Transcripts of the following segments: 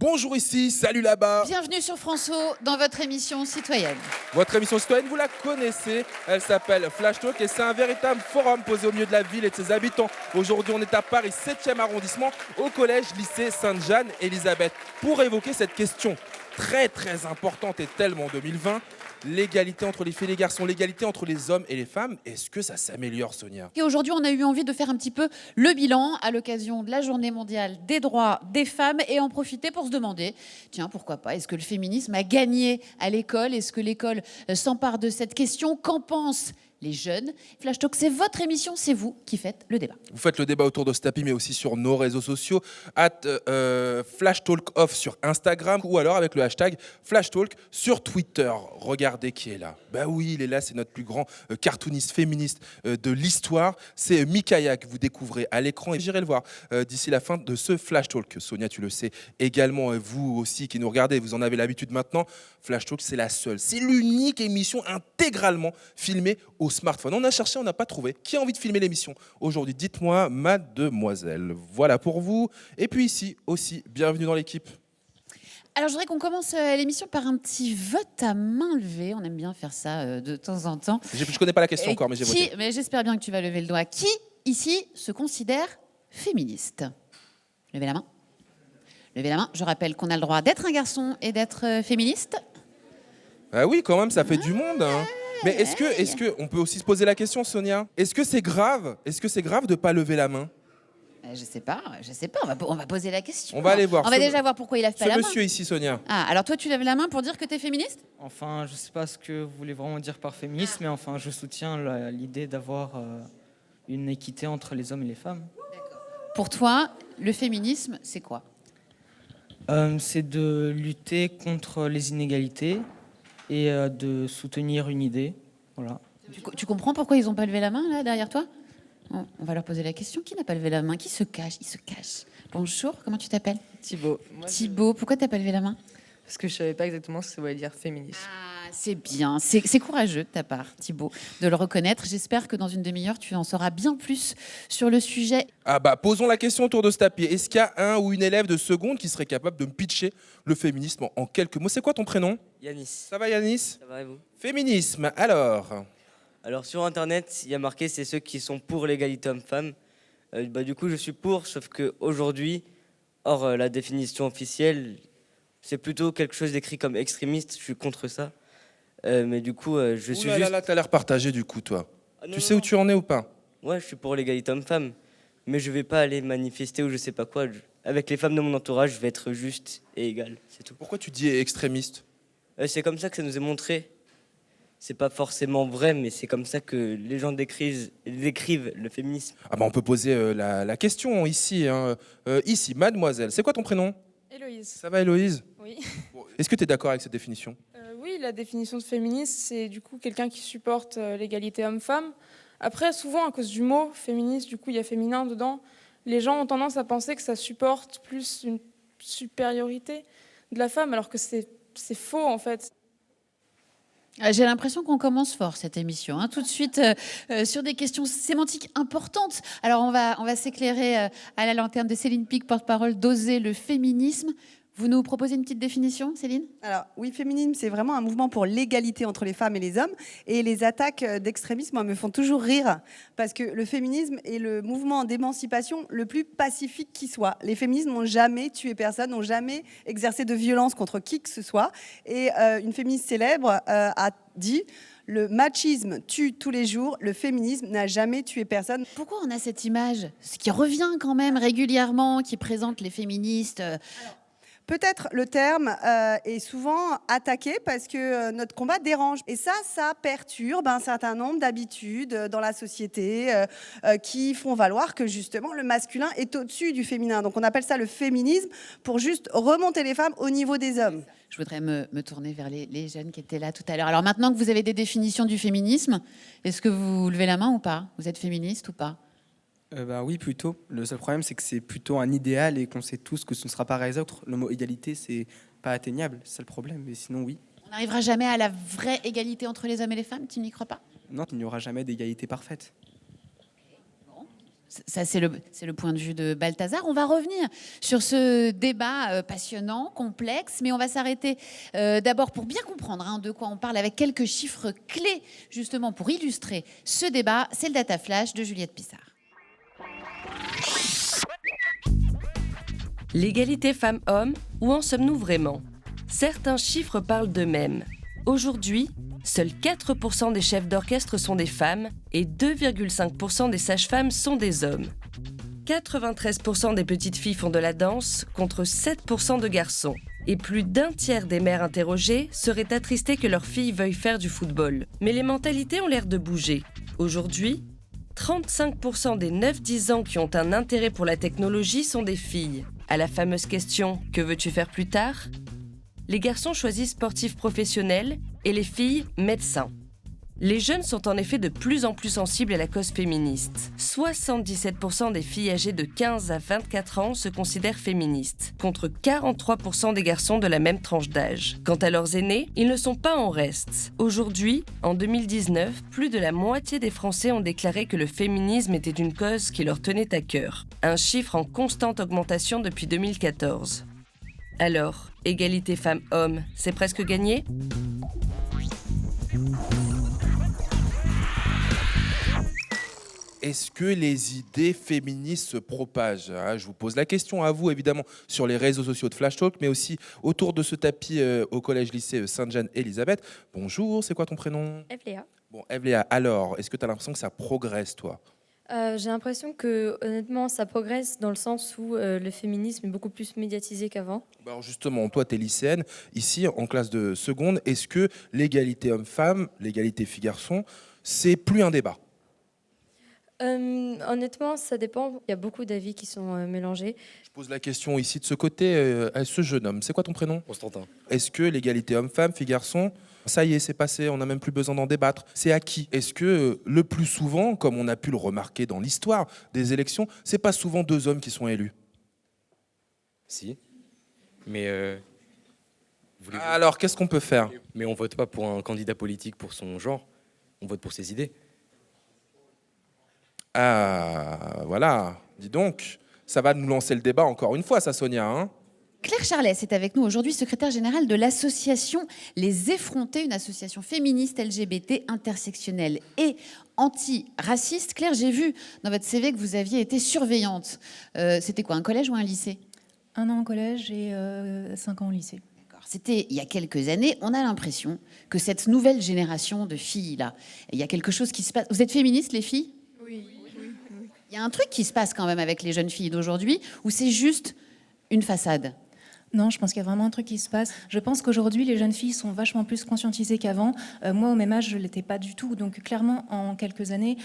Bonjour ici, salut là-bas. Bienvenue sur France O dans votre émission citoyenne. Votre émission citoyenne, vous la connaissez, elle s'appelle Flash Talk et c'est un véritable forum posé au milieu de la ville et de ses habitants. Aujourd'hui, on est à Paris, 7e arrondissement, au collège lycée Sainte-Jeanne-Élisabeth, pour évoquer cette question très importante et tellement 2020. L'égalité entre les filles et les garçons, l'égalité entre les hommes et les femmes, est-ce que ça s'améliore, Sonia? Et aujourd'hui, on a eu envie de faire un petit peu le bilan à l'occasion de la Journée mondiale des droits des femmes et en profiter pour se demander, tiens, pourquoi pas, est-ce que le féminisme a gagné à l'école? Est-ce que l'école s'empare de cette question? Qu'en pensent les jeunes? Flash Talk, c'est votre émission, c'est vous qui faites le débat. Vous faites le débat autour de ce tapis, mais aussi sur nos réseaux sociaux, @FlashTalkOff sur Instagram ou alors avec le hashtag FlashTalk sur Twitter. Regardez qui est là. Bah oui, il est là, c'est notre plus grand cartooniste féministe de l'histoire. C'est Mickaïa que vous découvrez à l'écran et j'irai le voir d'ici la fin de ce Flash Talk. Sonia, tu le sais également, et vous aussi qui nous regardez, vous en avez l'habitude maintenant. Flash Talk, c'est la seule, c'est l'unique émission intégralement filmée au smartphone. On a cherché, on n'a pas trouvé. Qui a envie de filmer l'émission aujourd'hui? Dites-moi, mademoiselle. Voilà pour vous. Et puis ici aussi, bienvenue dans l'équipe. Alors, je voudrais qu'on commence l'émission par un petit vote à main levée. On aime bien faire ça de temps en temps. Je ne connais pas la question encore, mais j'ai voté. Mais j'espère bien que tu vas lever le doigt. Qui, ici, se considère féministe? Levez la main. Levez la main. Je rappelle qu'on a le droit d'être un garçon et d'être féministe. Ah oui, quand même, ça fait du monde. Hein. Mais est-ce que, on peut aussi se poser la question, Sonia? Est-ce que c'est grave? Est-ce que c'est grave de ne pas lever la main? Je sais pas. On va poser la question. On va aller voir. On va déjà voir pourquoi il lève pas la main. Ce monsieur ici, Sonia. Ah, alors toi, tu lèves la main pour dire que tu es féministe? Enfin, je sais pas ce que vous voulez vraiment dire par féministe, mais enfin, je soutiens l'idée d'avoir une équité entre les hommes et les femmes. Pour toi, le féminisme, c'est quoi? C'est de lutter contre les inégalités et de soutenir une idée. Voilà. Tu comprends pourquoi ils n'ont pas levé la main, là, derrière toi? On va leur poser la question. Qui n'a pas levé la main? Qui se cache? Il se cache. Bonjour, comment tu t'appelles? Thibaut. Thibaut, pourquoi tu n'as pas levé la main? Parce que je savais pas exactement ce que ça voulait dire féministe. Ah, c'est bien. C'est courageux de ta part, Thibaut, de le reconnaître. J'espère que dans une demi-heure, tu en sauras bien plus sur le sujet. Ah bah, posons la question autour de ce tapis. Est-ce qu'il y a un ou une élève de seconde qui serait capable de me pitcher le féminisme en quelques mots? C'est quoi ton prénom? Yanis. Ça va, Yanis? Ça va et vous? Féminisme, alors? Alors sur internet, il y a marqué c'est ceux qui sont pour l'égalité homme-femme. Du coup je suis pour, sauf qu'aujourd'hui, hors la définition officielle, c'est plutôt quelque chose d'écrit comme extrémiste, je suis contre ça. Mais du coup je suis juste... Là, t'as l'air partagé du coup, toi. Ah, non, Tu non, sais où non. tu en es ou pas? Ouais, je suis pour l'égalité homme-femme. Mais je vais pas aller manifester ou je sais pas quoi. Avec les femmes de mon entourage, je vais être juste et égal, c'est tout. Pourquoi tu dis extrémiste? C'est comme ça que ça nous est montré. C'est pas forcément vrai, mais c'est comme ça que les gens décrivent le féminisme. Ah bah on peut poser la question ici. Hein. Ici, mademoiselle, c'est quoi ton prénom? Héloïse. Ça va, Héloïse? Oui. Bon, est-ce que tu es d'accord avec cette définition? Oui, la définition de féministe, c'est du coup quelqu'un qui supporte l'égalité homme-femme. Après, souvent, à cause du mot féministe, du coup, il y a féminin dedans, les gens ont tendance à penser que ça supporte plus une supériorité de la femme, alors que c'est faux, en fait. J'ai l'impression qu'on commence fort cette émission, hein. Tout de suite sur des questions sémantiques importantes. Alors on va s'éclairer à la lanterne de Céline Pic, porte-parole d'Oser le féminisme. Vous nous proposez une petite définition, Céline? Alors oui, féminisme, c'est vraiment un mouvement pour l'égalité entre les femmes et les hommes. Et les attaques d'extrémisme, moi, me font toujours rire, parce que le féminisme est le mouvement d'émancipation le plus pacifique qui soit. Les féministes n'ont jamais tué personne, n'ont jamais exercé de violence contre qui que ce soit. Et une féministe célèbre a dit: le machisme tue tous les jours, le féminisme n'a jamais tué personne. Pourquoi on a cette image, ce qui revient quand même régulièrement, qui présente les féministes Peut-être le terme est souvent attaqué parce que notre combat dérange. Et ça perturbe un certain nombre d'habitudes dans la société qui font valoir que justement le masculin est au-dessus du féminin. Donc on appelle ça le féminisme pour juste remonter les femmes au niveau des hommes. Je voudrais me tourner vers les jeunes qui étaient là tout à l'heure. Alors maintenant que vous avez des définitions du féminisme, est-ce que vous levez la main ou pas? Vous êtes féministe ou pas? Oui, plutôt. Le seul problème, c'est que c'est plutôt un idéal et qu'on sait tous que ce ne sera pas réalisable. Le mot égalité, c'est pas atteignable. C'est ça le problème. Mais sinon, oui. On n'arrivera jamais à la vraie égalité entre les hommes et les femmes? Tu n'y crois pas? Non, il n'y aura jamais d'égalité parfaite. Bon. Ça, c'est le point de vue de Balthazar. On va revenir sur ce débat passionnant, complexe, mais on va s'arrêter d'abord pour bien comprendre de quoi on parle avec quelques chiffres clés, justement, pour illustrer ce débat. C'est le Data Flash de Juliette Pissard. L'égalité femmes-hommes, où en sommes-nous vraiment? Certains chiffres parlent d'eux-mêmes. Aujourd'hui, seuls 4% des chefs d'orchestre sont des femmes et 2,5% des sages-femmes sont des hommes. 93% des petites filles font de la danse contre 7% de garçons. Et plus d'un tiers des mères interrogées seraient attristées que leurs filles veuillent faire du football. Mais les mentalités ont l'air de bouger. Aujourd'hui, 35% des 9-10 ans qui ont un intérêt pour la technologie sont des filles. À la fameuse question « Que veux-tu faire plus tard ?», les garçons choisissent sportifs professionnels et les filles médecins. Les jeunes sont en effet de plus en plus sensibles à la cause féministe. 77% des filles âgées de 15 à 24 ans se considèrent féministes, contre 43% des garçons de la même tranche d'âge. Quant à leurs aînés, ils ne sont pas en reste. Aujourd'hui, en 2019, plus de la moitié des Français ont déclaré que le féminisme était une cause qui leur tenait à cœur. Un chiffre en constante augmentation depuis 2014. Alors, égalité femmes-hommes, c'est presque gagné ? Est-ce que les idées féministes se propagent ? Je vous pose la question à vous, évidemment, sur les réseaux sociaux de Flash Talk, mais aussi autour de ce tapis au collège-lycée Sainte-Jeanne-Élisabeth. Bonjour, c'est quoi ton prénom ? Evléa. Bon, Evléa, alors, est-ce que tu as l'impression que ça progresse, toi ? J'ai l'impression que, honnêtement, ça progresse dans le sens où le féminisme est beaucoup plus médiatisé qu'avant. Alors justement, toi, tu es lycéenne. Ici, en classe de seconde, est-ce que l'égalité homme-femme, l'égalité filles-garçons, c'est plus un débat ? Honnêtement, ça dépend. Il y a beaucoup d'avis qui sont mélangés. Je pose la question ici de ce côté à ce jeune homme. C'est quoi ton prénom ? Constantin. Est-ce que l'égalité homme-femme, filles-garçons, ça y est, c'est passé, on n'a même plus besoin d'en débattre. C'est acquis. Est-ce que le plus souvent, comme on a pu le remarquer dans l'histoire des élections, c'est pas souvent 2 hommes qui sont élus ? Si. Mais alors, qu'est-ce qu'on peut faire ? Mais on vote pas pour un candidat politique pour son genre. On vote pour ses idées. Ah, voilà. Dis donc, ça va nous lancer le débat encore une fois, ça, Sonia, hein ? Claire Charlès est avec nous aujourd'hui, secrétaire générale de l'association Les Effrontés, une association féministe LGBT intersectionnelle et anti-raciste. Claire, j'ai vu dans votre CV que vous aviez été surveillante. C'était quoi, un collège ou un lycée ? 1 an en collège et 5 ans au lycée. C'était il y a quelques années. On a l'impression que cette nouvelle génération de filles-là, il y a quelque chose qui se passe. Vous êtes féministes, les filles ? Oui. Il y a un truc qui se passe quand même avec les jeunes filles d'aujourd'hui, ou c'est juste une façade ? Non, je pense qu'il y a vraiment un truc qui se passe. Je pense qu'aujourd'hui, les jeunes filles sont vachement plus conscientisées qu'avant. Moi, au même âge, je ne l'étais pas du tout. Donc, clairement, en quelques années,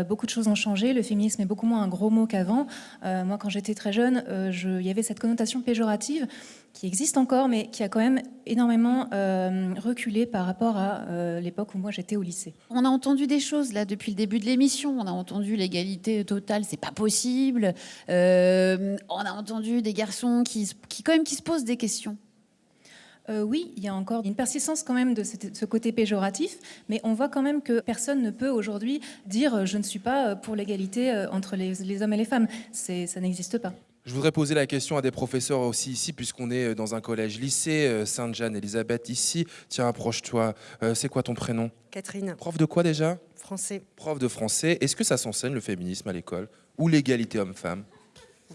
beaucoup de choses ont changé. Le féminisme est beaucoup moins un gros mot qu'avant. Moi, quand j'étais très jeune, il y avait cette connotation péjorative qui existe encore, mais qui a quand même énormément reculé par rapport à l'époque où moi, j'étais au lycée. On a entendu des choses, là, depuis le début de l'émission. On a entendu l'égalité totale, c'est pas possible. On a entendu des garçons qui se posent des questions. Oui, il y a encore une persistance quand même de ce côté péjoratif, mais on voit quand même que personne ne peut aujourd'hui dire « je ne suis pas pour l'égalité entre les hommes et les femmes ». Ça n'existe pas. Je voudrais poser la question à des professeurs aussi ici, puisqu'on est dans un collège-lycée, Sainte-Jeanne-Élisabeth ici. Tiens, approche-toi. C'est quoi ton prénom ? Catherine. Prof de quoi déjà ? Français. Prof de français. Est-ce que ça s'enseigne le féminisme à l'école ? Ou l'égalité homme-femme ?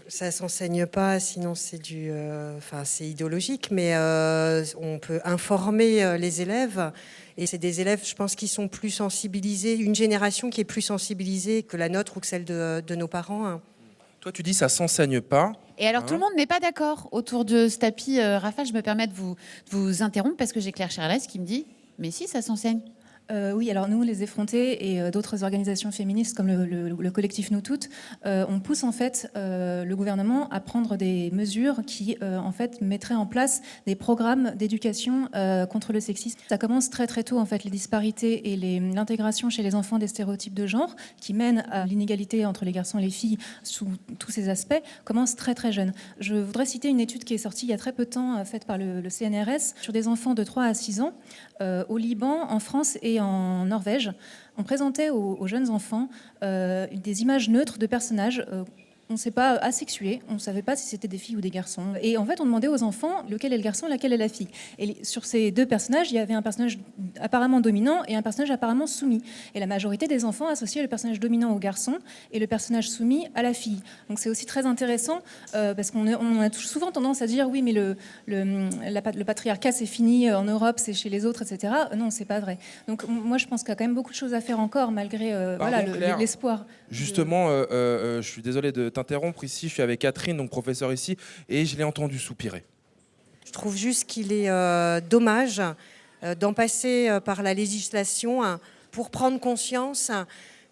Ça s'enseigne pas, sinon c'est c'est idéologique, mais on peut informer les élèves. Et c'est des élèves, je pense, qui sont plus sensibilisés, une génération qui est plus sensibilisée que la nôtre ou que celle de nos parents. Hein. Toi, tu dis ça s'enseigne pas. Et alors, tout le monde n'est pas d'accord autour de ce tapis. Raphaël, je me permets de vous interrompre parce que j'ai Claire Charlès qui me dit « mais si, ça s'enseigne ». Oui, alors nous, les Effrontés et d'autres organisations féministes comme le collectif Nous Toutes, on pousse en fait le gouvernement à prendre des mesures qui en fait mettraient en place des programmes d'éducation contre le sexisme. Ça commence très très tôt en fait, les disparités et l'intégration chez les enfants des stéréotypes de genre qui mènent à l'inégalité entre les garçons et les filles sous tous ces aspects commencent très très jeunes. Je voudrais citer une étude qui est sortie il y a très peu de temps faite par le CNRS sur des enfants de 3 à 6 ans au Liban, en France et et en Norvège, on présentait aux jeunes enfants des images neutres de personnages. On ne sait pas asexués, on ne savait pas si c'était des filles ou des garçons. Et en fait, on demandait aux enfants lequel est le garçon, laquelle est la fille. Et sur ces deux personnages, il y avait un personnage apparemment dominant et un personnage apparemment soumis. Et la majorité des enfants associaient le personnage dominant au garçon et le personnage soumis à la fille. Donc c'est aussi très intéressant parce qu'on a souvent tendance à dire oui, mais le patriarcat c'est fini en Europe, c'est chez les autres, etc. Non, c'est pas vrai. Donc moi, je pense qu'il y a quand même beaucoup de choses à faire encore malgré l'espoir. Justement, je suis désolé de t'interrompre ici, je suis avec Catherine, donc professeure ici, et je l'ai entendu soupirer. Je trouve juste qu'il est dommage d'en passer par la législation pour prendre conscience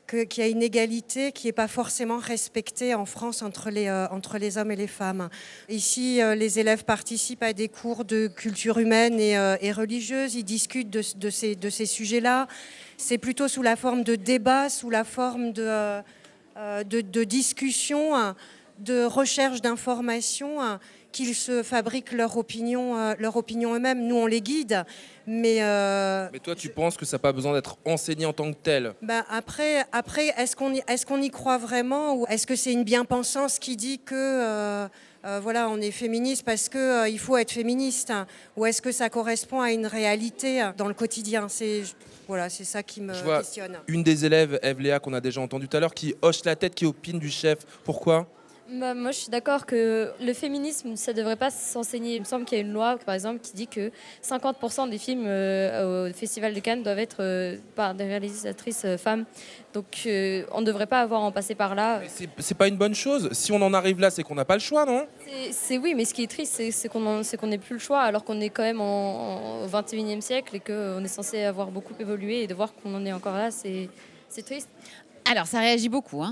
qu'il y a une égalité qui n'est pas forcément respectée en France entre les hommes et les femmes. Ici, les élèves participent à des cours de culture humaine et religieuse, ils discutent de ces sujets-là. C'est plutôt sous la forme de débats, sous la forme de discussions, de recherche d'informations qu'ils se fabriquent leur opinion eux-mêmes. Nous, on les guide, mais toi, tu penses que ça n'a pas besoin d'être enseigné en tant que tel? Après, est-ce qu'on y croit vraiment, ou est-ce que c'est une bien-pensance qui dit que voilà, on est féministe parce qu'il faut être féministe, ou est-ce que ça correspond à une réalité dans le quotidien? Voilà, c'est ça qui me questionne. Une des élèves, Eve-Léa, qu'on a déjà entendu tout à l'heure, qui hoche la tête, qui opine du chef. Pourquoi? Moi, je suis d'accord que le féminisme, ça ne devrait pas s'enseigner. Il me semble qu'il y a une loi, par exemple, qui dit que 50% des films au Festival de Cannes doivent être par des réalisatrices femmes. Donc, on ne devrait pas avoir à en passer par là. C'est pas une bonne chose. Si on en arrive là, c'est qu'on n'a pas le choix, non? Oui, mais ce qui est triste, c'est qu'on n'ait plus le choix, alors qu'on est quand même au 21e siècle et qu'on est censé avoir beaucoup évolué, et de voir qu'on en est encore là, c'est triste. Alors, ça réagit beaucoup.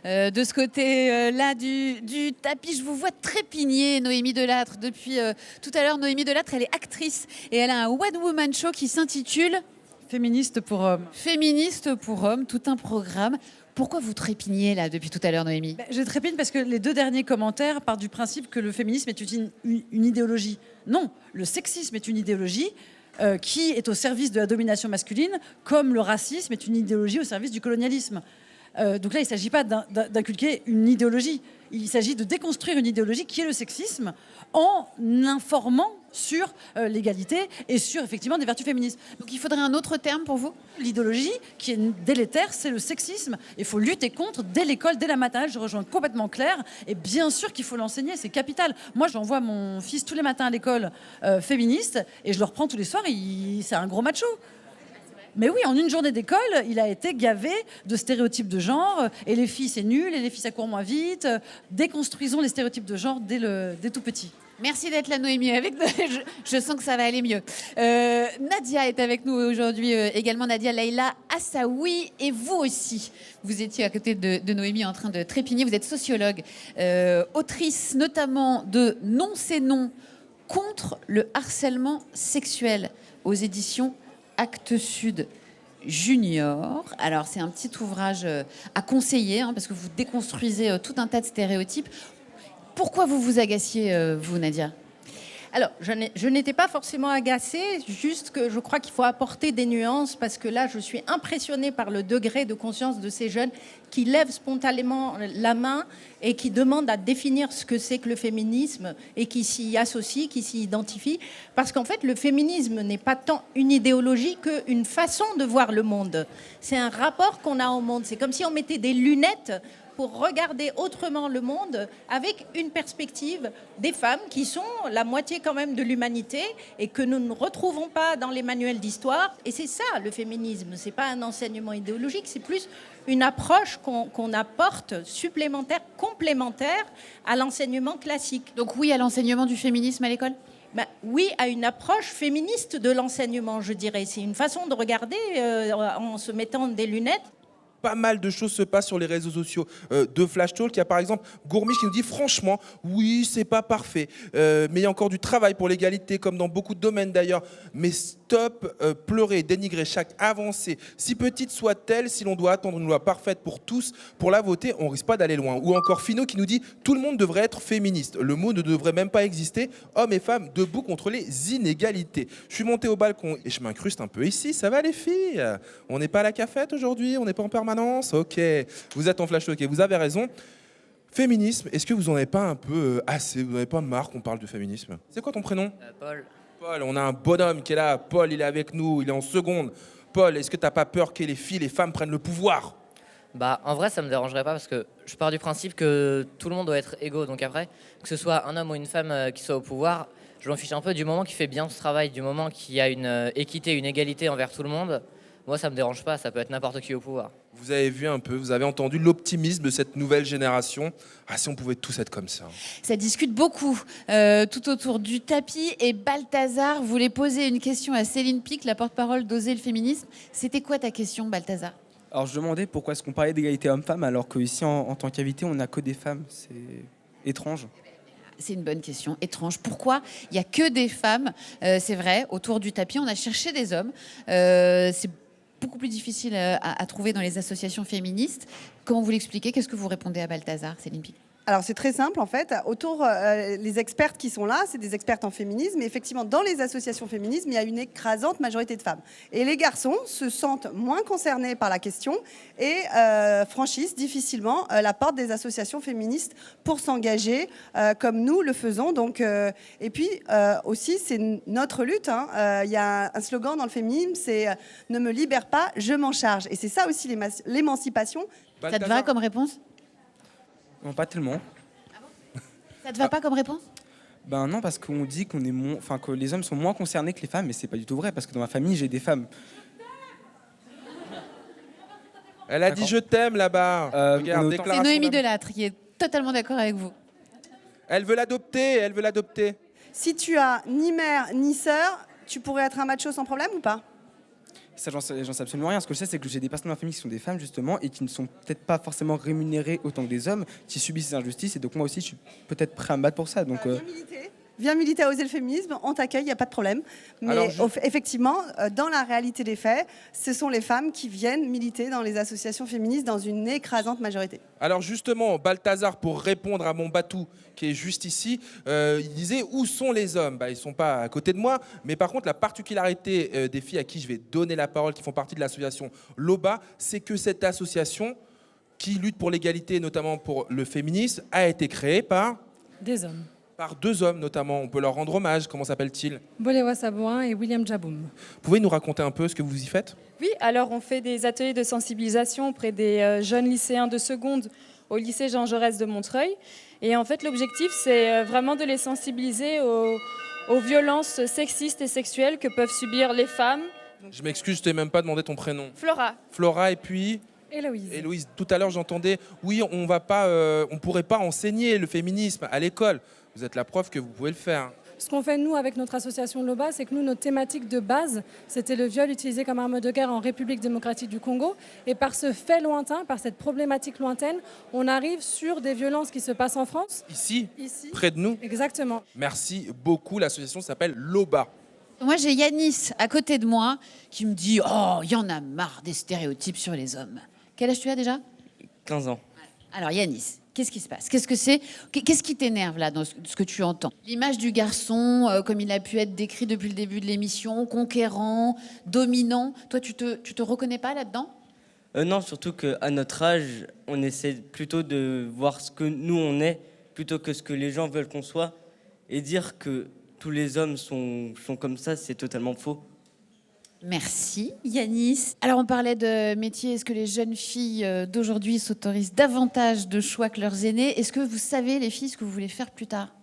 De ce côté-là du tapis, je vous vois trépigner, Noémie Delattre. Depuis tout à l'heure, Noémie Delattre, elle est actrice et elle a un one-woman show qui s'intitule Féministe pour hommes. Féministe pour hommes, tout un programme. Pourquoi vous trépignez là depuis tout à l'heure, Noémie? Je trépigne parce que les deux derniers commentaires partent du principe que le féminisme est une idéologie. Non, le sexisme est une idéologie qui est au service de la domination masculine, comme le racisme est une idéologie au service du colonialisme. Donc là, il ne s'agit pas d'inculquer une idéologie. Il s'agit de déconstruire une idéologie qui est le sexisme en informant sur l'égalité et sur effectivement des vertus féministes. Donc il faudrait un autre terme pour vous? L'idéologie qui est délétère, c'est le sexisme. Il faut lutter contre dès l'école, dès la maternelle. Je rejoins complètement Claire. Et bien sûr qu'il faut l'enseigner, c'est capital. Moi, j'envoie mon fils tous les matins à l'école féministe et je le reprends tous les soirs. C'est un gros macho. Mais oui, en une journée d'école, il a été gavé de stéréotypes de genre. Et les filles, c'est nul, et les filles, ça court moins vite. Déconstruisons les stéréotypes de genre dès tout petit. Merci d'être là, Noémie. Avec nous. Je sens que ça va aller mieux. Nadia est avec nous aujourd'hui également. Nadia Leïla Assaoui. Et vous aussi, vous étiez à côté de Noémie en train de trépigner. Vous êtes sociologue, autrice notamment de Non, c'est non contre le harcèlement sexuel aux éditions Actes Sud Junior. Alors, c'est un petit ouvrage à conseiller parce que vous déconstruisez tout un tas de stéréotypes. Pourquoi vous vous agaciez, vous, Nadia? Alors, je n'étais pas forcément agacée, juste que je crois qu'il faut apporter des nuances parce que là, je suis impressionnée par le degré de conscience de ces jeunes qui lèvent spontanément la main et qui demandent à définir ce que c'est que le féminisme et qui s'y associent, qui s'y identifient. Parce qu'en fait, le féminisme n'est pas tant une idéologie qu'une façon de voir le monde. C'est un rapport qu'on a au monde. C'est comme si on mettait des lunettes pour regarder autrement le monde avec une perspective des femmes qui sont la moitié quand même de l'humanité et que nous ne retrouvons pas dans les manuels d'histoire. Et c'est ça le féminisme, c'est pas un enseignement idéologique, c'est plus une approche qu'on apporte supplémentaire, complémentaire à l'enseignement classique. Donc oui à l'enseignement du féminisme à l'école? Oui, à une approche féministe de l'enseignement, je dirais. C'est une façon de regarder en se mettant des lunettes. Pas mal de choses se passent sur les réseaux sociaux de Flash Talk. Il y a par exemple Gourmiche qui nous dit franchement, oui, c'est pas parfait, mais il y a encore du travail pour l'égalité, comme dans beaucoup de domaines d'ailleurs. Mais stop pleurer, dénigrer chaque avancée, si petite soit-elle, si l'on doit attendre une loi parfaite pour tous, pour la voter, on risque pas d'aller loin. Ou encore Finot qui nous dit « Tout le monde devrait être féministe. Le mot ne devrait même pas exister. Hommes et femmes debout contre les inégalités. » Je suis monté au balcon et je m'incruste un peu ici. Ça va les filles? On n'est pas à la cafette aujourd'hui? On n'est pas en permanence? Ok, vous êtes en flash talk et vous avez raison. Féminisme, est-ce que vous en avez pas un peu assez? Vous n'avez pas marre qu'on parle de féminisme? C'est quoi ton prénom? Paul. Paul, on a un bonhomme qui est là. Paul, il est avec nous, il est en seconde. Paul, est-ce que t'as pas peur que les filles, les femmes prennent le pouvoir? Bah, en vrai, ça me dérangerait pas parce que je pars du principe que tout le monde doit être égaux. Donc après, que ce soit un homme ou une femme qui soit au pouvoir, je m'en fiche un peu du moment qu'il fait bien ce travail, du moment qu'il y a une équité, une égalité envers tout le monde. Moi, ça me dérange pas, ça peut être n'importe qui au pouvoir. Vous avez vu un peu, vous avez entendu l'optimisme de cette nouvelle génération. Ah, si on pouvait tous être comme ça. Ça discute beaucoup tout autour du tapis. Et Balthazar voulait poser une question à Céline Pic, la porte-parole d'Oser le féminisme. C'était quoi ta question, Balthazar? Alors je demandais pourquoi est-ce qu'on parlait d'égalité homme-femme alors qu'ici en tant qu'invité on n'a que des femmes. C'est étrange. C'est une bonne question, étrange. Pourquoi il n'y a que des femmes? C'est vrai, autour du tapis, on a cherché des hommes. C'est beaucoup plus difficile à trouver dans les associations féministes. Comment vous l'expliquez? Qu'est-ce que vous répondez à Balthazar, Céline Pic? Alors c'est très simple en fait. Autour, les expertes qui sont là, c'est des expertes en féminisme. Et effectivement, dans les associations féministes, il y a une écrasante majorité de femmes. Et les garçons se sentent moins concernés par la question et franchissent difficilement la porte des associations féministes pour s'engager comme nous le faisons. Donc, et puis aussi, c'est notre lutte. Il y a un slogan dans le féminisme, c'est ne me libère pas, je m'en charge. Et c'est ça aussi l'émancipation. Ça te va comme réponse? Non, pas tellement. Ça te va pas comme réponse? Ben non, parce qu'on dit qu'on est que les hommes sont moins concernés que les femmes, mais c'est pas du tout vrai, parce que dans ma famille, j'ai des femmes. Elle a dit je t'aime là-bas. Regarde, C'est Noémie Delattre qui est totalement d'accord avec vous. Elle veut l'adopter, elle veut l'adopter. Si tu as ni mère ni sœur, tu pourrais être un macho sans problème ou pas? Ça, j'en sais absolument rien. Ce que je sais, c'est que j'ai des personnes dans ma famille qui sont des femmes, justement, et qui ne sont peut-être pas forcément rémunérées autant que des hommes, qui subissent ces injustices. Et donc, moi aussi, je suis peut-être prêt à me battre pour ça. Donc, Viens militer à Oser le féminisme, on t'accueille, il n'y a pas de problème. Mais Alors, effectivement, dans la réalité des faits, ce sont les femmes qui viennent militer dans les associations féministes dans une écrasante majorité. Alors justement, Balthazar, pour répondre à mon Batou, qui est juste ici, il disait où sont les hommes? Ils ne sont pas à côté de moi, mais par contre la particularité des filles à qui je vais donner la parole, qui font partie de l'association LOBA, c'est que cette association qui lutte pour l'égalité, et notamment pour le féminisme, a été créée par des hommes. Par deux hommes notamment. On peut leur rendre hommage. Comment s'appellent-ils? Boléwa Sabouin et William Jaboum. Pouvez-vous nous raconter un peu ce que vous y faites? Oui, alors on fait des ateliers de sensibilisation auprès des jeunes lycéens de seconde au lycée Jean Jaurès de Montreuil. Et en fait, l'objectif, c'est vraiment de les sensibiliser aux violences sexistes et sexuelles que peuvent subir les femmes. Je m'excuse, je t'ai même pas demandé ton prénom. Flora. Flora et puis... Héloïse. Héloïse, tout à l'heure j'entendais, oui, on pourrait pas enseigner le féminisme à l'école. Vous êtes la preuve que vous pouvez le faire. Ce qu'on fait, nous, avec notre association LOBA, c'est que nous, notre thématique de base, c'était le viol utilisé comme arme de guerre en République démocratique du Congo. Et par ce fait lointain, par cette problématique lointaine, on arrive sur des violences qui se passent en France. Ici, près de nous. Exactement. Merci beaucoup. L'association s'appelle LOBA. Moi, j'ai Yanis à côté de moi qui me dit « Oh, il y en a marre des stéréotypes sur les hommes. » Quel âge tu as déjà? 15 ans. Alors Yanis, qu'est-ce qui se passe? Qu'est-ce que c'est? Qu'est-ce qui t'énerve là dans ce que tu entends? L'image du garçon, comme il a pu être décrit depuis le début de l'émission, conquérant, dominant. Toi, tu te reconnais pas là-dedans? Non, surtout qu'à notre âge, on essaie plutôt de voir ce que nous on est, plutôt que ce que les gens veulent qu'on soit. Et dire que tous les hommes sont comme ça, c'est totalement faux. Merci Yanis. Alors on parlait de métier, est-ce que les jeunes filles d'aujourd'hui s'autorisent davantage de choix que leurs aînés? Est-ce que vous savez les filles ce que vous voulez faire plus tard?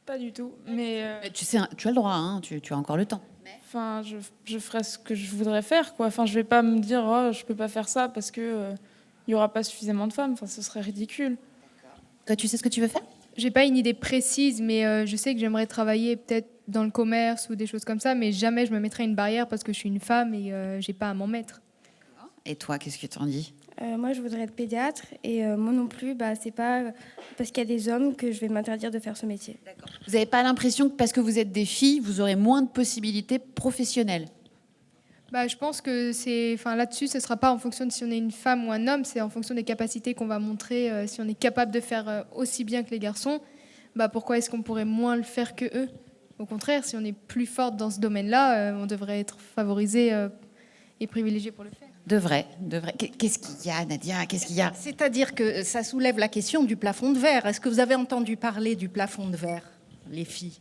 Pas du tout, mais... Tu sais, tu as le droit, hein, tu as encore le temps. Enfin, je ferai ce que je voudrais faire, quoi. Enfin, je vais pas me dire, oh, je peux pas faire ça parce que il y aura pas suffisamment de femmes. Enfin, ce serait ridicule. Toi, tu sais ce que tu veux faire? J'ai pas une idée précise, mais je sais que j'aimerais travailler peut-être dans le commerce ou des choses comme ça, mais jamais je me mettrais une barrière parce que je suis une femme et j'ai pas à m'en mettre. Et toi, qu'est-ce que tu en dis? Moi, je voudrais être pédiatre et moi non plus, c'est pas parce qu'il y a des hommes que je vais m'interdire de faire ce métier. Vous n'avez pas l'impression que parce que vous êtes des filles, vous aurez moins de possibilités professionnelles? Je pense que là-dessus, ce ne sera pas en fonction de si on est une femme ou un homme, c'est en fonction des capacités qu'on va montrer. Si on est capable de faire aussi bien que les garçons, pourquoi est-ce qu'on pourrait moins le faire que eux? Au contraire, si on est plus forte dans ce domaine-là, on devrait être favorisé et privilégié pour le faire. Devrait. Qu'est-ce qu'il y a, Nadia? Qu'est-ce qu'il y a? C'est-à-dire que ça soulève la question du plafond de verre. Est-ce que vous avez entendu parler du plafond de verre, les filles?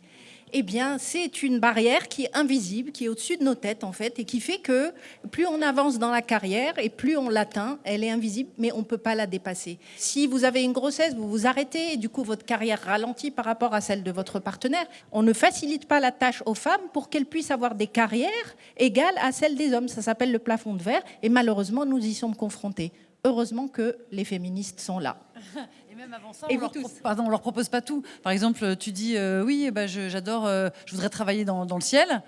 Eh bien, c'est une barrière qui est invisible, qui est au-dessus de nos têtes, en fait, et qui fait que plus on avance dans la carrière et plus on l'atteint, elle est invisible, mais on ne peut pas la dépasser. Si vous avez une grossesse, vous vous arrêtez, et du coup, votre carrière ralentit par rapport à celle de votre partenaire. On ne facilite pas la tâche aux femmes pour qu'elles puissent avoir des carrières égales à celles des hommes. Ça s'appelle le plafond de verre, et malheureusement, nous y sommes confrontés. Heureusement que les féministes sont là. Et même avant ça, on leur propose pas tout. Par exemple, tu dis oui, j'adore, je voudrais travailler dans le ciel.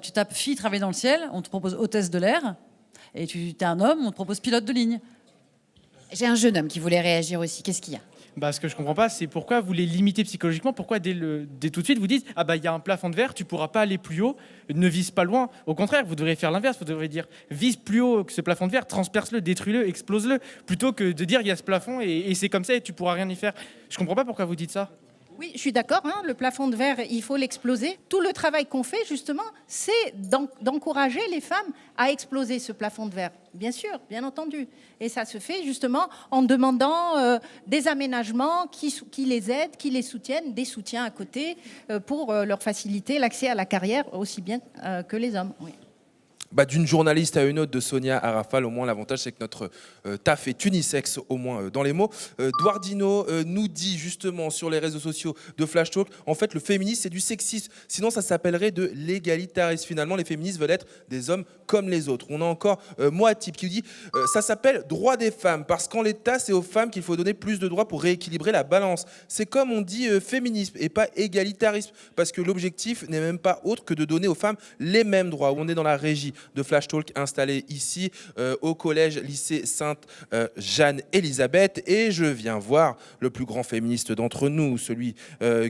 Tu tapes fille travailler dans le ciel, on te propose hôtesse de l'air. Et tu es un homme, on te propose pilote de ligne. J'ai un jeune homme qui voulait réagir aussi. Qu'est-ce qu'il y a? Ce que je comprends pas, c'est pourquoi vous les limitez psychologiquement. Pourquoi dès tout de suite vous dites il y a un plafond de verre, tu pourras pas aller plus haut, ne vise pas loin. Au contraire, vous devriez faire l'inverse. Vous devriez dire vise plus haut que ce plafond de verre, transperce-le, détruis-le, explose-le, plutôt que de dire il y a ce plafond et c'est comme ça et tu pourras rien y faire. Je comprends pas pourquoi vous dites ça. Oui, je suis d'accord, le plafond de verre, il faut l'exploser. Tout le travail qu'on fait, justement, c'est d'encourager les femmes à exploser ce plafond de verre. Bien sûr, bien entendu. Et ça se fait justement en demandant des aménagements qui les aident, qui les soutiennent, des soutiens à côté pour leur faciliter l'accès à la carrière aussi bien que les hommes. Oui. D'une journaliste à une autre, de Sonia à Rafale, au moins l'avantage c'est que notre taf est unisexe, au moins dans les mots. Douardino nous dit justement sur les réseaux sociaux de Flash Talk, en fait le féminisme c'est du sexisme, sinon ça s'appellerait de l'égalitarisme. Finalement les féministes veulent être des hommes comme les autres. On a encore Moatip qui dit ça s'appelle droit des femmes, parce qu'en l'état c'est aux femmes qu'il faut donner plus de droits pour rééquilibrer la balance. C'est comme on dit féminisme et pas égalitarisme, parce que l'objectif n'est même pas autre que de donner aux femmes les mêmes droits. On est dans la régie de Flash Talk installé ici au collège lycée Sainte-Jeanne-Élisabeth, et je viens voir le plus grand féministe d'entre nous, celui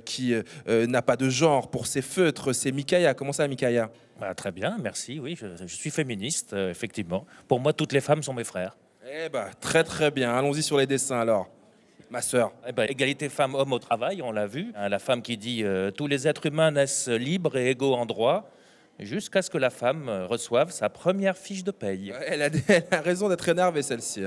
qui n'a pas de genre pour ses feutres, c'est Mikaya. Comment ça, Mikaya? Très bien, merci. Oui, je suis féministe, effectivement. Pour moi, toutes les femmes sont mes frères. Très très bien. Allons-y sur les dessins alors. Ma sœur. Égalité femmes-hommes au travail, on l'a vu. La femme qui dit tous les êtres humains naissent libres et égaux en droit, jusqu'à ce que la femme reçoive sa première fiche de paye. Elle a raison d'être énervée, celle-ci.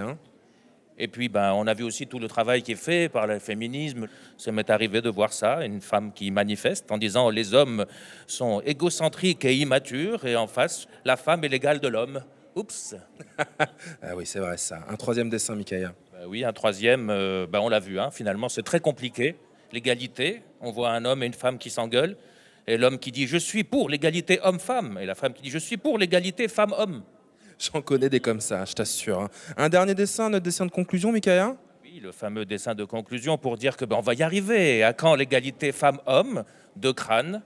Et puis, on a vu aussi tout le travail qui est fait par le féminisme. Ça m'est arrivé de voir ça, une femme qui manifeste en disant les hommes sont égocentriques et immatures, et en face, la femme est l'égale de l'homme. Oups. Ah oui, c'est vrai ça. Un troisième dessin, Mikaya. Oui, un troisième, on l'a vu. Finalement, c'est très compliqué. L'égalité, on voit un homme et une femme qui s'engueulent. Et l'homme qui dit « je suis pour l'égalité homme-femme » et la femme qui dit « je suis pour l'égalité femme-homme ». J'en connais des comme ça, je t'assure. Un dernier dessin, notre dessin de conclusion, Mikaya? Oui, le fameux dessin de conclusion pour dire que on va y arriver. À quand l'égalité femme-homme? Deux crânes,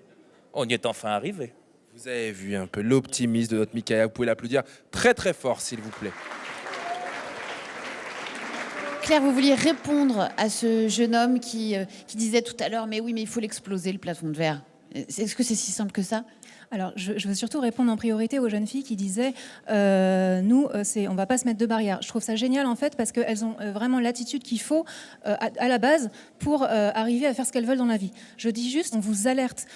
on y est enfin arrivé. Vous avez vu un peu l'optimisme de notre Mikaya, vous pouvez l'applaudir très très fort s'il vous plaît. Claire, vous vouliez répondre à ce jeune homme qui disait tout à l'heure « mais oui, mais il faut l'exploser, le plafond de verre ». Est-ce que c'est si simple que ça? Alors, je veux surtout répondre en priorité aux jeunes filles qui disaient nous, on va pas se mettre de barrières. Je trouve ça génial en fait parce qu'elles ont vraiment l'attitude qu'il faut à la base pour arriver à faire ce qu'elles veulent dans la vie. Je dis juste, on vous alerte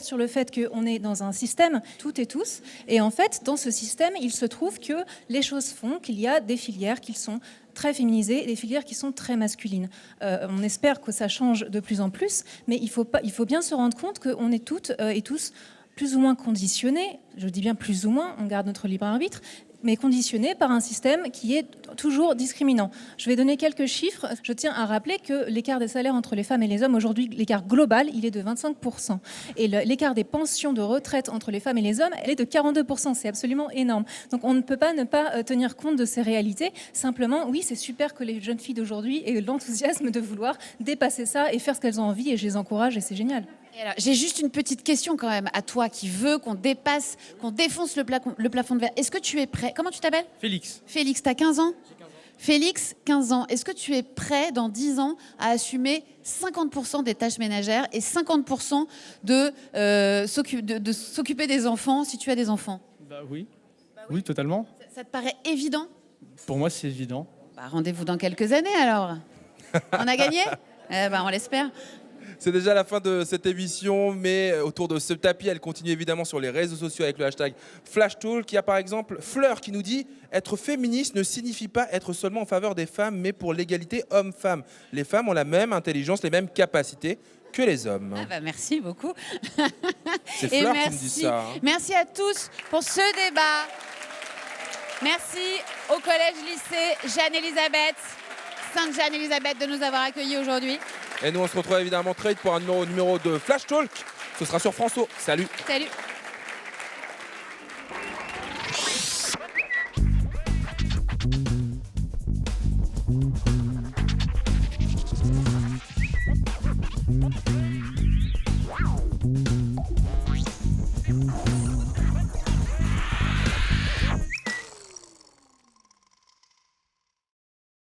sur le fait qu'on est dans un système toutes et tous, et en fait, dans ce système, il se trouve que les choses font qu'il y a des filières qui sont très féminisées et des filières qui sont très masculines. On espère que ça change de plus en plus, mais il faut bien se rendre compte qu'on est toutes et tous plus ou moins conditionnés, je dis bien plus ou moins, on garde notre libre arbitre, mais conditionnés par un système qui est toujours discriminant. Je vais donner quelques chiffres. Je tiens à rappeler que l'écart des salaires entre les femmes et les hommes, aujourd'hui, l'écart global, il est de 25%. Et l'écart des pensions de retraite entre les femmes et les hommes, elle est de 42%. C'est absolument énorme. Donc on ne peut pas ne pas tenir compte de ces réalités. Simplement, oui, c'est super que les jeunes filles d'aujourd'hui aient l'enthousiasme de vouloir dépasser ça et faire ce qu'elles ont envie, et je les encourage, et c'est génial. J'ai juste une petite question quand même à toi qui veux qu'on dépasse, qu'on défonce le plafond de verre. Est-ce que tu es prêt? Comment tu t'appelles? Félix. Félix, t'as 15 ans? Félix, 15 ans, est-ce que tu es prêt dans 10 ans à assumer 50% des tâches ménagères et 50% de s'occuper des enfants si tu as des enfants? Bah oui. Oui, totalement. Ça te paraît évident? Pour moi, c'est évident. Bah, rendez-vous dans quelques années alors. On a gagné? On l'espère. C'est déjà la fin de cette émission, mais autour de ce tapis, elle continue évidemment sur les réseaux sociaux avec le hashtag FlashTalk. Il y a par exemple Fleur qui nous dit « Être féministe ne signifie pas être seulement en faveur des femmes, mais pour l'égalité homme-femme. Les femmes ont la même intelligence, les mêmes capacités que les hommes. » Merci beaucoup. C'est Fleur qui me dit ça. Hein. Merci à tous pour ce débat. Merci au collège-lycée Jeanne-Élisabeth, Sainte-Jeanne-Élisabeth de nous avoir accueillis aujourd'hui. Et nous, on se retrouve évidemment très vite pour un numéro de Flash Talk. Ce sera sur France O. Salut. Salut.